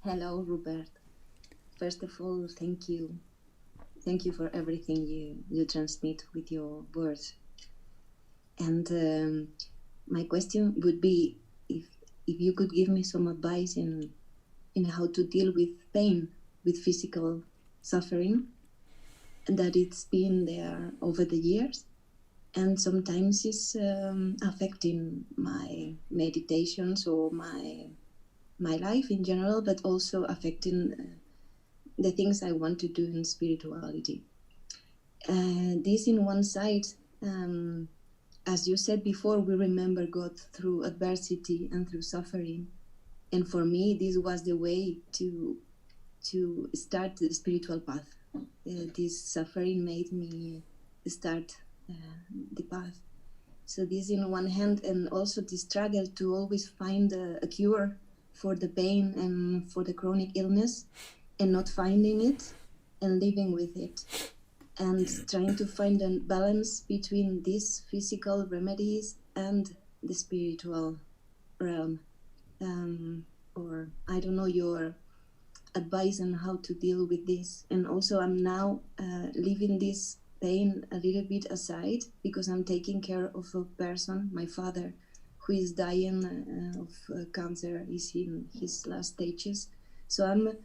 Hello, Robert. First of all, thank you. Thank you for everything you transmit with your words. And my question would be if you could give me some advice in how to deal with pain, with physical suffering, and that it's been there over the years, and sometimes it's affecting my meditations or my life in general, but also affecting the things I want to do in spirituality. This in one side, as you said before, we remember God through adversity and through suffering. And for me, this was the way to start the spiritual path. This suffering made me start the path. So this in one hand, and also the struggle to always find a cure for the pain and for the chronic illness, and not finding it and living with it, and trying to find a balance between these physical remedies and the spiritual realm. Or I don't know, your advice on how to deal with this. And also I'm now leaving this pain a little bit aside, because I'm taking care of a person, my father, who is dying of cancer, is in his last stages. So I'm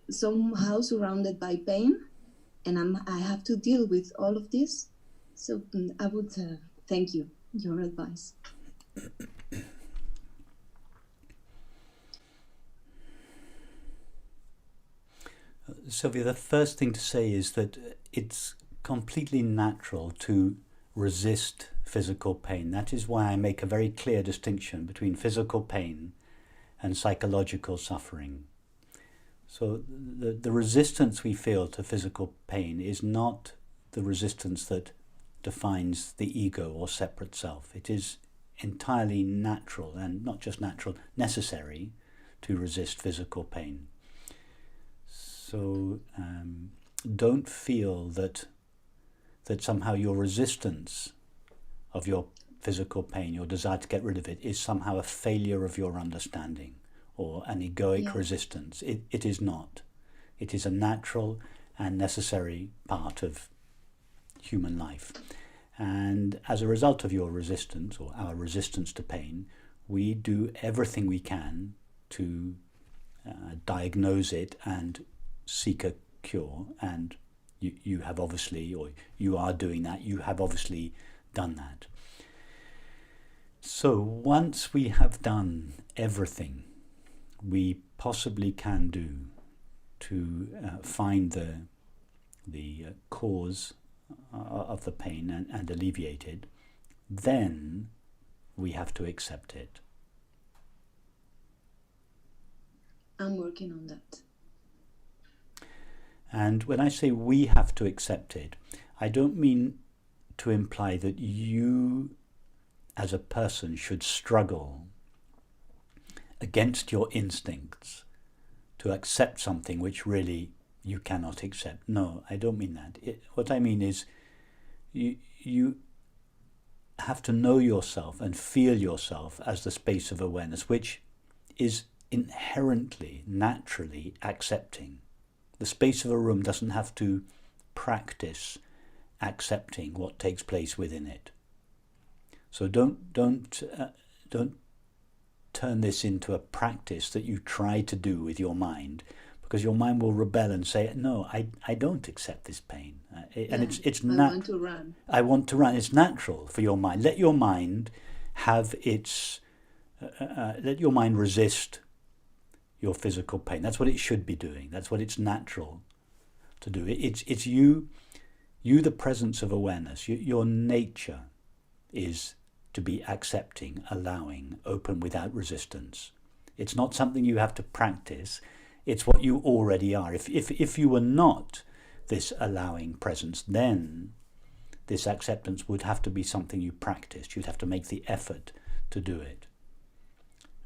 somehow surrounded by pain, and I have to deal with all of this. So I would thank you, your advice. Sylvia, the first thing to say is that it's completely natural to resist physical pain. That is why I make a very clear distinction between physical pain and psychological suffering. So the resistance we feel to physical pain is not the resistance that defines the ego or separate self. It is entirely natural, and not just natural, necessary to resist physical pain. So don't feel that somehow your resistance of your physical pain, your desire to get rid of it, is somehow a failure of your understanding or an egoic resistance. It is not. It is a natural and necessary part of human life. And as a result of your resistance, or our resistance to pain, we do everything we can to diagnose it and seek a cure. And you have obviously, or you are doing that, you have obviously done that. So once we have done everything we possibly can do to find the cause of the pain and alleviate it, then we have to accept it. I'm working on that. And when I say we have to accept it, I don't mean to imply that you as a person should struggle against your instincts to accept something which really you cannot accept. No, I don't mean that. What I mean is you have to know yourself and feel yourself as the space of awareness, which is inherently, naturally accepting. The space of a room doesn't have to practice accepting what takes place within it. So don't turn this into a practice that you try to do with your mind, because your mind will rebel and say, no, I don't accept this pain. And it's I want to run. I want to run. It's natural for your mind. Let your mind have its, let your mind resist your physical pain. That's what it should be doing. That's what it's natural to do. It's you, the presence of awareness. Your nature is to be accepting, allowing, open without resistance. It's not something you have to practice. It's what you already are. If you were not this allowing presence, then this acceptance would have to be something you practiced. You'd have to make the effort to do it.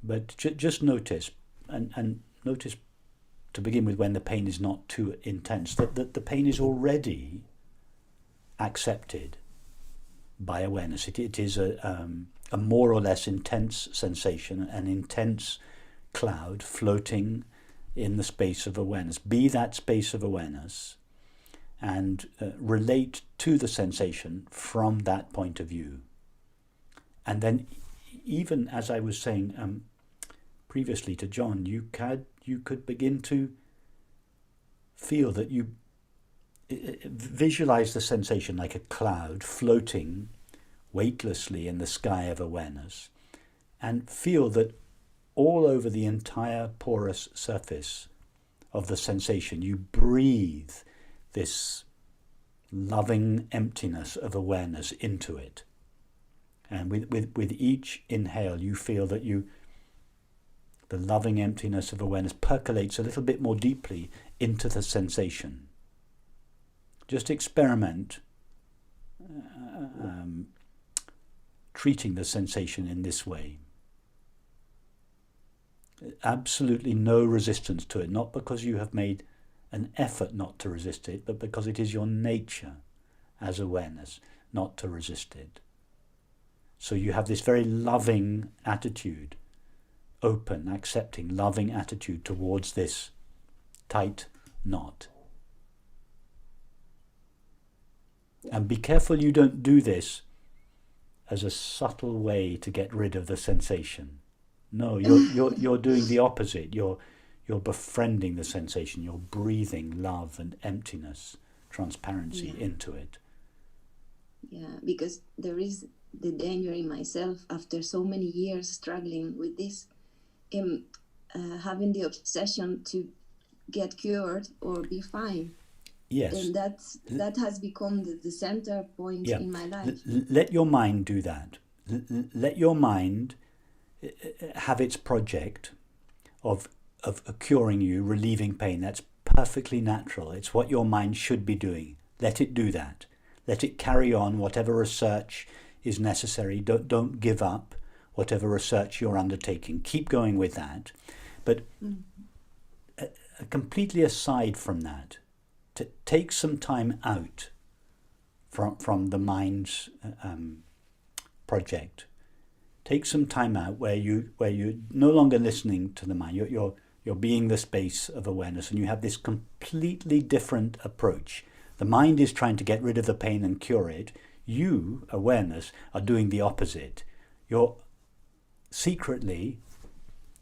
But just notice, and notice to begin with, when the pain is not too intense, that the pain is already accepted by awareness. It is a more or less intense sensation, an intense cloud floating in the space of awareness. Be that space of awareness and relate to the sensation from that point of view. And then, even as I was saying previously to John, you could begin to feel that you visualize the sensation like a cloud floating weightlessly in the sky of awareness, and feel that all over the entire porous surface of the sensation you breathe this loving emptiness of awareness into it. And with each inhale you feel that the loving emptiness of awareness percolates a little bit more deeply into the sensation. Just experiment treating the sensation in this way. Absolutely no resistance to it, not because you have made an effort not to resist it, but because it is your nature as awareness not to resist it. So you have this very loving attitude, open, accepting, loving attitude towards this tight knot. And be careful you don't do this as a subtle way to get rid of the sensation. No, you're doing the opposite. You're befriending the sensation. You're breathing love and emptiness, transparency into it. Yeah, because there is the danger in myself after so many years struggling with this, having the obsession to get cured or be fine. Yes. And that has become the center point in my life. Let your mind do that. Let your mind have its project of curing you, relieving pain. That's perfectly natural. It's what your mind should be doing. Let it do that. Let it carry on whatever research is necessary. Don't give up whatever research you're undertaking. Keep going with that. But completely aside from that, to take some time out from the mind's project. Take some time out where you're no longer listening to the mind. You're being the space of awareness, and you have this completely different approach. The mind is trying to get rid of the pain and cure it. You, awareness, are doing the opposite. You're secretly,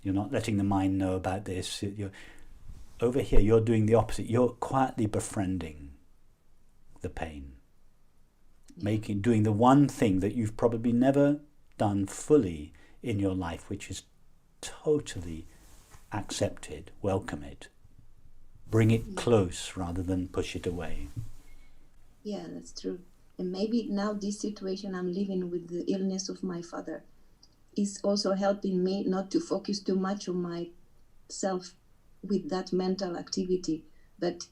you're not letting the mind know about this. Over here, you're doing the opposite. You're quietly befriending the pain, doing the one thing that you've probably never done fully in your life, which is totally accept it, welcome it, bring it close rather than push it away. Yeah, that's true. And maybe now this situation I'm living with the illness of my father is also helping me not to focus too much on myself with that mental activity, but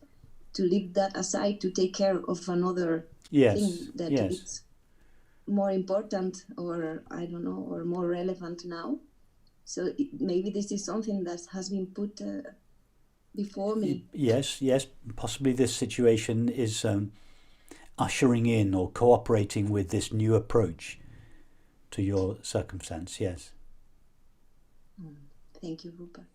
to leave that aside to take care of another thing that is more important, or I don't know, or more relevant now. So maybe this is something that has been put before me. Yes, possibly this situation is ushering in or cooperating with this new approach to your circumstance. Yes. Thank you, Rupert.